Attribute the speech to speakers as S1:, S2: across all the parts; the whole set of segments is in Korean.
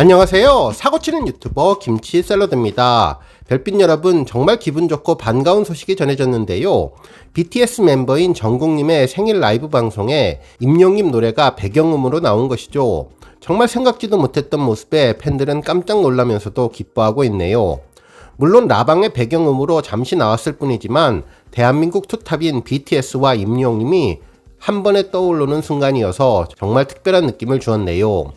S1: 안녕하세요. 사고치는 유튜버 김치샐러드입니다. 별빛 여러분, 정말 기분 좋고 반가운 소식이 전해졌는데요. BTS 멤버인 정국님의 생일 라이브 방송에 임영님 노래가 배경음으로 나온 것이죠. 정말 생각지도 못했던 모습에 팬들은 깜짝 놀라면서도 기뻐하고 있네요. 물론 라방의 배경음으로 잠시 나왔을 뿐이지만 대한민국 투탑인 BTS와 임영님이 한 번에 떠오르는 순간이어서 정말 특별한 느낌을 주었네요.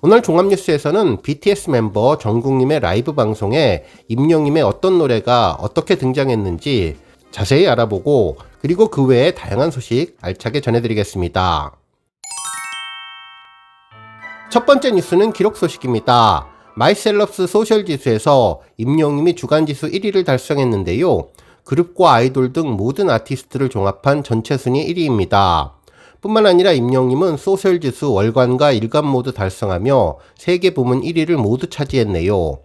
S1: 오늘 종합뉴스에서는 BTS 멤버 정국님의 라이브 방송에 임영님의 어떤 노래가 어떻게 등장했는지 자세히 알아보고, 그리고 그 외에 다양한 소식 알차게 전해드리겠습니다. 첫 번째 뉴스는 기록 소식입니다. 마이셀럽스 소셜 지수에서 임영님이 주간지수 1위를 달성했는데요. 그룹과 아이돌 등 모든 아티스트를 종합한 전체 순위 1위입니다. 뿐만 아니라 임영님은 소셜지수 월간과 일간 모두 달성하며 3개 부문 1위를 모두 차지했네요.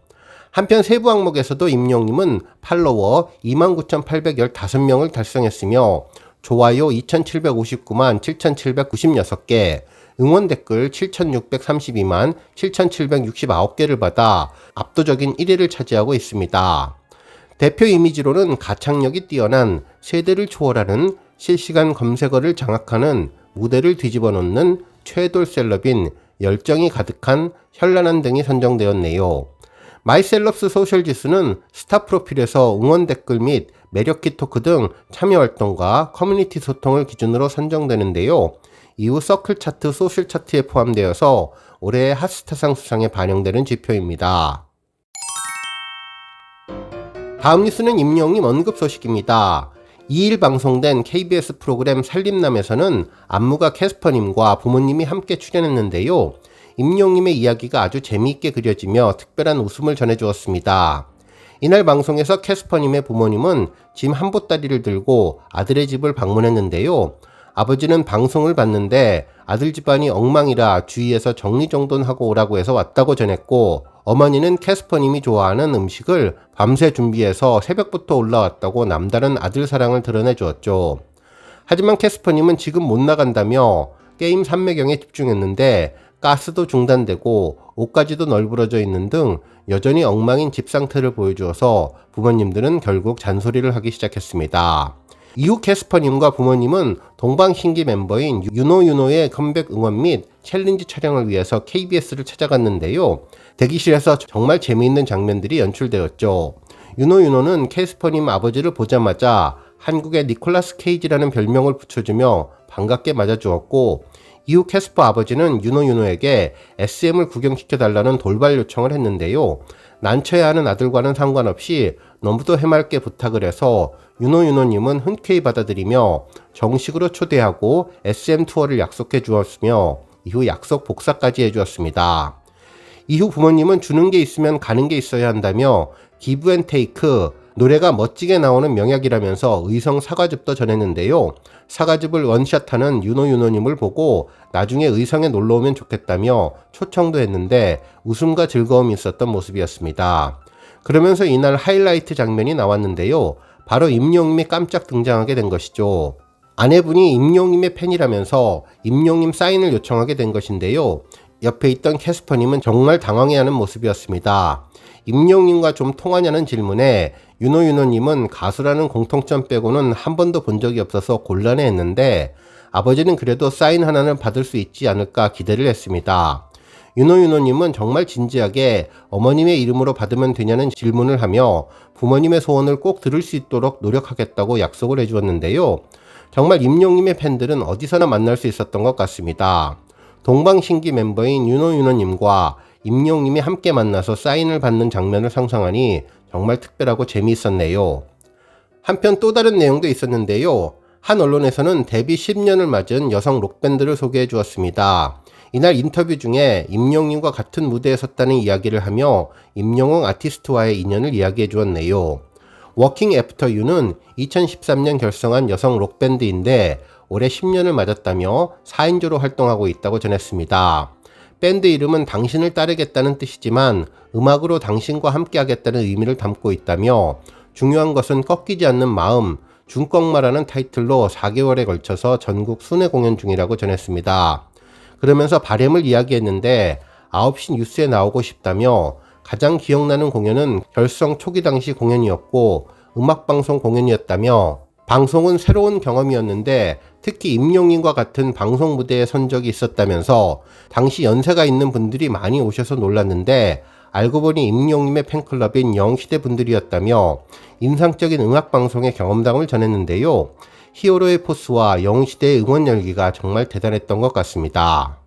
S1: 한편 세부 항목에서도 임영님은 팔로워 29,815명을 달성했으며 좋아요 2,759만 7,796개, 응원 댓글 7,632만 7,769개를 받아 압도적인 1위를 차지하고 있습니다. 대표 이미지로는 가창력이 뛰어난 세대를 초월하는 실시간 검색어를 장악하는 무대를 뒤집어 놓는 최돌 셀럽인 열정이 가득한 현란한 등이 선정되었네요. 마이셀럽스 소셜 지수는 스타 프로필에서 응원 댓글 및 매력키 토크 등 참여 활동과 커뮤니티 소통을 기준으로 선정되는데요. 이후 서클 차트, 소셜 차트에 포함되어서 올해의 핫스타상 수상에 반영되는 지표입니다. 다음 뉴스는 임영님 언급 소식입니다. 2일 방송된 KBS 프로그램 살림남에서는 안무가 캐스퍼님과 부모님이 함께 출연했는데요. 임영님의 이야기가 아주 재미있게 그려지며 특별한 웃음을 전해주었습니다. 이날 방송에서 캐스퍼님의 부모님은 짐 한 보따리를 들고 아들의 집을 방문했는데요. 아버지는 방송을 봤는데 아들 집안이 엉망이라 주위에서 정리정돈하고 오라고 해서 왔다고 전했고, 어머니는 캐스퍼님이 좋아하는 음식을 밤새 준비해서 새벽부터 올라왔다고 남다른 아들 사랑을 드러내 주었죠. 하지만 캐스퍼님은 지금 못 나간다며 게임 삼매경에 집중했는데 가스도 중단되고 옷까지도 널브러져 있는 등 여전히 엉망인 집 상태를 보여주어서 부모님들은 결국 잔소리를 하기 시작했습니다. 이후 캐스퍼님과 부모님은 동방신기 멤버인 유노유노의 컴백 응원 및 챌린지 촬영을 위해서 KBS를 찾아갔는데요. 대기실에서 정말 재미있는 장면들이 연출되었죠. 유노유노는 캐스퍼님 아버지를 보자마자 한국의 니콜라스 케이지라는 별명을 붙여주며 반갑게 맞아주었고, 이후 캐스퍼 아버지는 유노유노에게 SM을 구경시켜달라는 돌발 요청을 했는데요. 난처해하는 아들과는 상관없이 너무도 해맑게 부탁을 해서 유노유노님은 흔쾌히 받아들이며 정식으로 초대하고 SM 투어를 약속해 주었으며 이후 약속 복사까지 해주었습니다. 이후 부모님은 주는 게 있으면 가는 게 있어야 한다며 기브앤테이크, 노래가 멋지게 나오는 명약이라면서 의성 사과즙도 전했는데요. 사과즙을 원샷하는 유노유노님을 보고 나중에 의성에 놀러오면 좋겠다며 초청도 했는데 웃음과 즐거움이 있었던 모습이었습니다. 그러면서 이날 하이라이트 장면이 나왔는데요. 바로 임영님이 깜짝 등장하게 된 것이죠. 아내분이 임영님의 팬이라면서 임영님 사인을 요청하게 된 것인데요. 옆에 있던 캐스퍼님은 정말 당황해하는 모습이었습니다. 임영님과 좀 통하냐는 질문에 유노유노님은 가수라는 공통점 빼고는 한 번도 본 적이 없어서 곤란해했는데 아버지는 그래도 사인 하나는 받을 수 있지 않을까 기대를 했습니다. 유노유노님은 정말 진지하게 어머님의 이름으로 받으면 되냐는 질문을 하며 부모님의 소원을 꼭 들을 수 있도록 노력하겠다고 약속을 해주었는데요. 정말 임영님의 팬들은 어디서나 만날 수 있었던 것 같습니다. 동방신기 멤버인 유노유노님과 임영님이 함께 만나서 사인을 받는 장면을 상상하니 정말 특별하고 재미있었네요. 한편 또 다른 내용도 있었는데요. 한 언론에서는 데뷔 10년을 맞은 여성 록밴드를 소개해 주었습니다. 이날 인터뷰 중에 임영님과 같은 무대에 섰다는 이야기를 하며 임영웅 아티스트와의 인연을 이야기해 주었네요. 워킹 애프터 유는 2013년 결성한 여성 록밴드인데 올해 10년을 맞았다며 4인조로 활동하고 있다고 전했습니다. 밴드 이름은 당신을 따르겠다는 뜻이지만 음악으로 당신과 함께하겠다는 의미를 담고 있다며 중요한 것은 꺾이지 않는 마음, 중꺾마라는 타이틀로 4개월에 걸쳐서 전국 순회 공연 중이라고 전했습니다. 그러면서 바램을 이야기했는데 9시 뉴스에 나오고 싶다며 가장 기억나는 공연은 결성 초기 당시 공연이었고 음악방송 공연이었다며 방송은 새로운 경험이었는데 특히 임영님과 같은 방송 무대에 선 적이 있었다면서 당시 연세가 있는 분들이 많이 오셔서 놀랐는데 알고 보니 임영님의 팬클럽인 영시대 분들이었다며 인상적인 음악방송의 경험담을 전했는데요. 히어로의 포스와 영시대의 응원 열기가 정말 대단했던 것 같습니다.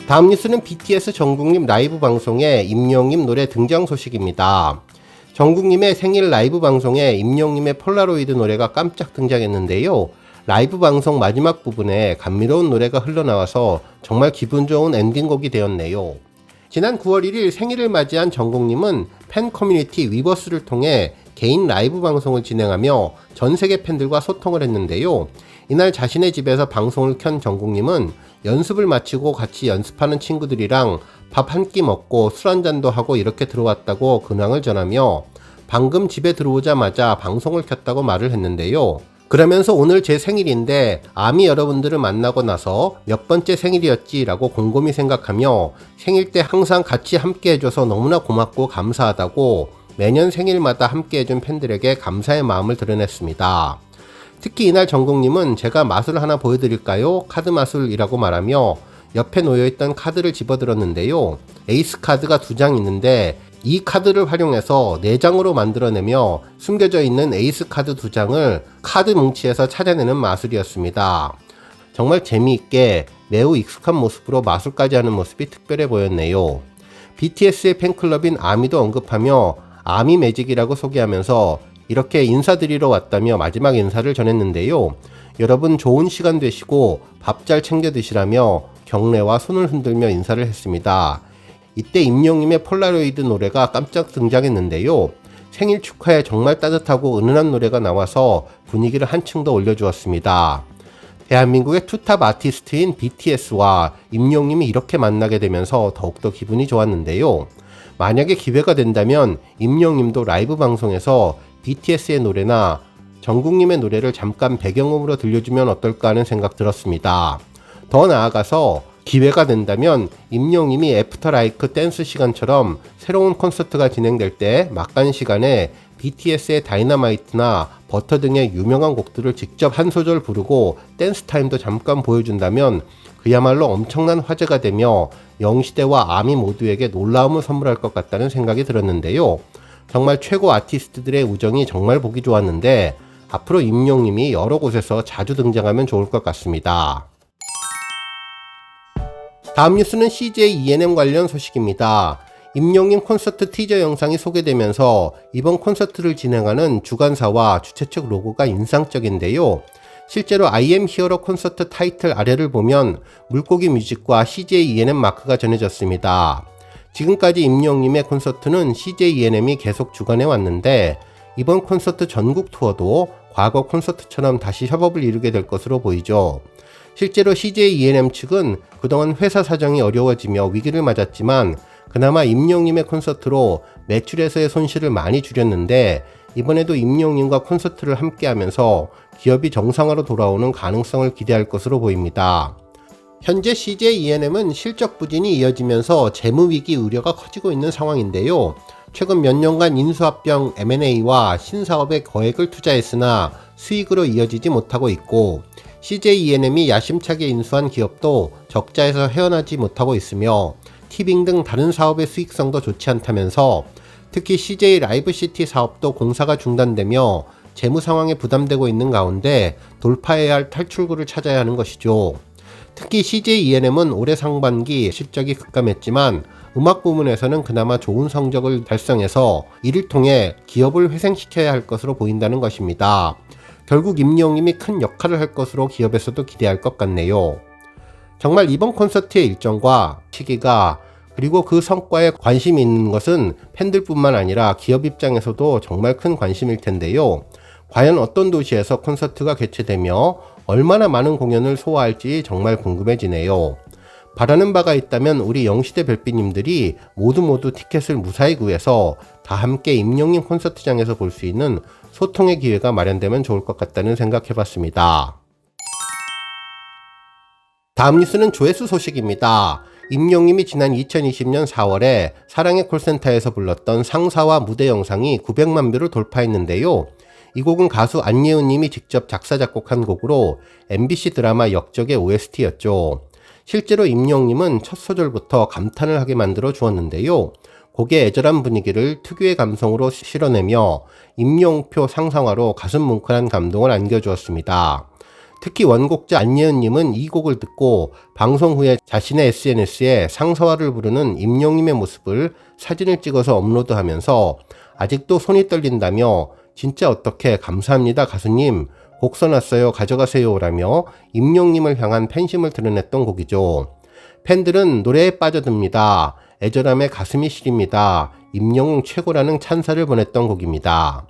S1: 다음 뉴스는 BTS 정국님 라이브 방송에 임영님 노래 등장 소식입니다. 정국님의 생일 라이브 방송에 임영님의 폴라로이드 노래가 깜짝 등장했는데요. 라이브 방송 마지막 부분에 감미로운 노래가 흘러나와서 정말 기분 좋은 엔딩곡이 되었네요. 지난 9월 1일 생일을 맞이한 정국님은 팬 커뮤니티 위버스를 통해 개인 라이브 방송을 진행하며 전 세계 팬들과 소통을 했는데요. 이날 자신의 집에서 방송을 켠 정국님은 연습을 마치고 같이 연습하는 친구들이랑 밥 한 끼 먹고 술 한잔도 하고 이렇게 들어왔다고 근황을 전하며 방금 집에 들어오자마자 방송을 켰다고 말을 했는데요. 그러면서 오늘 제 생일인데 아미 여러분들을 만나고 나서 몇 번째 생일이었지 라고 곰곰이 생각하며 생일 때 항상 같이 함께 해줘서 너무나 고맙고 감사하다고 매년 생일마다 함께 해준 팬들에게 감사의 마음을 드러냈습니다. 특히 이날 정국님은 제가 마술 하나 보여드릴까요? 카드 마술이라고 말하며 옆에 놓여있던 카드를 집어들었는데요. 에이스 카드가 2장 있는데 이 카드를 활용해서 4장으로 만들어내며 숨겨져 있는 에이스 카드 2장을 카드 뭉치에서 찾아내는 마술이었습니다. 정말 재미있게 매우 익숙한 모습으로 마술까지 하는 모습이 특별해 보였네요. BTS의 팬클럽인 아미도 언급하며 아미 매직이라고 소개하면서 이렇게 인사드리러 왔다며 마지막 인사를 전했는데요. 여러분 좋은 시간 되시고 밥 잘 챙겨 드시라며 경례와 손을 흔들며 인사를 했습니다. 이때 임영님의 폴라로이드 노래가 깜짝 등장했는데요. 생일 축하에 정말 따뜻하고 은은한 노래가 나와서 분위기를 한층 더 올려주었습니다. 대한민국의 투탑 아티스트인 BTS와 임영님이 이렇게 만나게 되면서 더욱더 기분이 좋았는데요. 만약에 기회가 된다면 임영님도 라이브 방송에서 BTS의 노래나 정국님의 노래를 잠깐 배경음으로 들려주면 어떨까 하는 생각 들었습니다. 더 나아가서 기회가 된다면 임영님이 애프터 라이크 댄스 시간처럼 새로운 콘서트가 진행될 때 막간 시간에 BTS의 다이너마이트나 버터 등의 유명한 곡들을 직접 한 소절 부르고 댄스 타임도 잠깐 보여준다면 그야말로 엄청난 화제가 되며 영시대와 아미 모두에게 놀라움을 선물할 것 같다는 생각이 들었는데요. 정말 최고 아티스트들의 우정이 정말 보기 좋았는데 앞으로 임영님이 여러 곳에서 자주 등장하면 좋을 것 같습니다. 다음 뉴스는 CJ ENM 관련 소식입니다. 임영님 콘서트 티저 영상이 소개되면서 이번 콘서트를 진행하는 주관사와 주최 측 로고가 인상적인데요. 실제로 I am 히어로 콘서트 타이틀 아래를 보면 물고기 뮤직과 CJ ENM 마크가 전해졌습니다. 지금까지 임영님의 콘서트는 CJ ENM이 계속 주관해 왔는데 이번 콘서트 전국 투어도 과거 콘서트처럼 다시 협업을 이루게 될 것으로 보이죠. 실제로 CJ ENM 측은 그동안 회사 사정이 어려워지며 위기를 맞았지만 그나마 임영님의 콘서트로 매출에서의 손실을 많이 줄였는데 이번에도 임영님과 콘서트를 함께하면서 기업이 정상화로 돌아오는 가능성을 기대할 것으로 보입니다. 현재 CJ ENM은 실적 부진이 이어지면서 재무위기 우려가 커지고 있는 상황인데요. 최근 몇 년간 인수합병 M&A와 신사업에 거액을 투자했으나 수익으로 이어지지 못하고 있고 CJ ENM이 야심차게 인수한 기업도 적자에서 헤어나지 못하고 있으며 티빙 등 다른 사업의 수익성도 좋지 않다면서 특히 CJ 라이브시티 사업도 공사가 중단되며 재무 상황에 부담되고 있는 가운데 돌파해야 할 탈출구를 찾아야 하는 것이죠. 특히 CJ ENM은 올해 상반기 실적이 급감했지만 음악 부문에서는 그나마 좋은 성적을 달성해서 이를 통해 기업을 회생시켜야 할 것으로 보인다는 것입니다. 결국 임영님이 큰 역할을 할 것으로 기업에서도 기대할 것 같네요. 정말 이번 콘서트의 일정과 시기가 그리고 그 성과에 관심이 있는 것은 팬들뿐만 아니라 기업 입장에서도 정말 큰 관심일 텐데요. 과연 어떤 도시에서 콘서트가 개최되며 얼마나 많은 공연을 소화할지 정말 궁금해지네요. 바라는 바가 있다면 우리 영시대 별빛님들이 모두 티켓을 무사히 구해서 다 함께 임영님 콘서트장에서 볼 수 있는 소통의 기회가 마련되면 좋을 것 같다는 생각해봤습니다. 다음 뉴스는 조회수 소식입니다. 임영님이 지난 2020년 4월에 사랑의 콜센터에서 불렀던 상사와 무대 영상이 900만 뷰를 돌파했는데요. 이 곡은 가수 안예은님이 직접 작사 작곡한 곡으로 MBC 드라마 역적의 OST였죠. 실제로 임영님은 첫 소절부터 감탄을 하게 만들어 주었는데요. 곡의 애절한 분위기를 특유의 감성으로 실어내며 임영표 상상화로 가슴 뭉클한 감동을 안겨주었습니다. 특히 원곡자 안예은님은 이 곡을 듣고 방송 후에 자신의 SNS에 상사화를 부르는 임영님의 모습을 사진을 찍어서 업로드하면서 아직도 손이 떨린다며 진짜 어떻게 감사합니다 가수님, 곡 써놨어요 가져가세요 라며 임영님을 향한 팬심을 드러냈던 곡이죠. 팬들은 노래에 빠져듭니다. 애절함에 가슴이 시립니다. 임영웅 최고라는 찬사를 보냈던 곡입니다.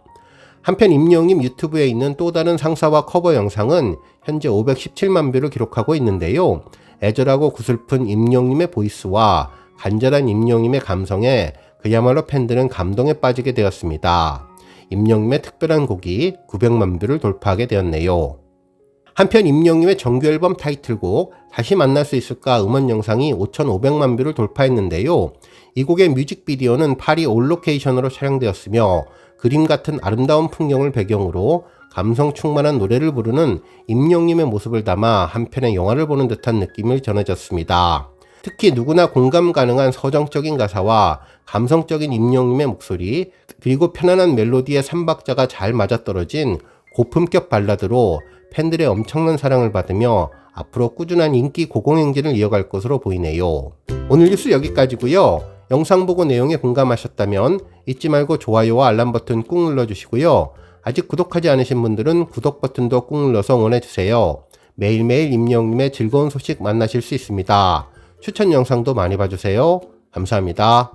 S1: 한편 임영웅님 유튜브에 있는 또 다른 상사와 커버 영상은 현재 517만 뷰를 기록하고 있는데요. 애절하고 구슬픈 임영웅님의 보이스와 간절한 임영웅님의 감성에 그야말로 팬들은 감동에 빠지게 되었습니다. 임영웅님의 특별한 곡이 900만 뷰를 돌파하게 되었네요. 한편 임영웅님의 정규 앨범 타이틀곡 다시 만날 수 있을까 음원 영상이 5,500만 뷰를 돌파했는데요. 이 곡의 뮤직비디오는 파리 올 로케이션으로 촬영되었으며 그림 같은 아름다운 풍경을 배경으로 감성 충만한 노래를 부르는 임영웅님의 모습을 담아 한편의 영화를 보는 듯한 느낌을 전해졌습니다. 특히 누구나 공감 가능한 서정적인 가사와 감성적인 임영웅님의 목소리, 그리고 편안한 멜로디의 3박자가 잘 맞아떨어진 고품격 발라드로 팬들의 엄청난 사랑을 받으며 앞으로 꾸준한 인기 고공행진을 이어갈 것으로 보이네요. 오늘 뉴스 여기까지고요. 영상 보고 내용에 공감하셨다면 잊지 말고 좋아요와 알람 버튼 꾹 눌러주시고요. 아직 구독하지 않으신 분들은 구독 버튼도 꾹 눌러서 응원해주세요. 매일매일 임영웅님의 즐거운 소식 만나실 수 있습니다. 추천 영상도 많이 봐주세요. 감사합니다.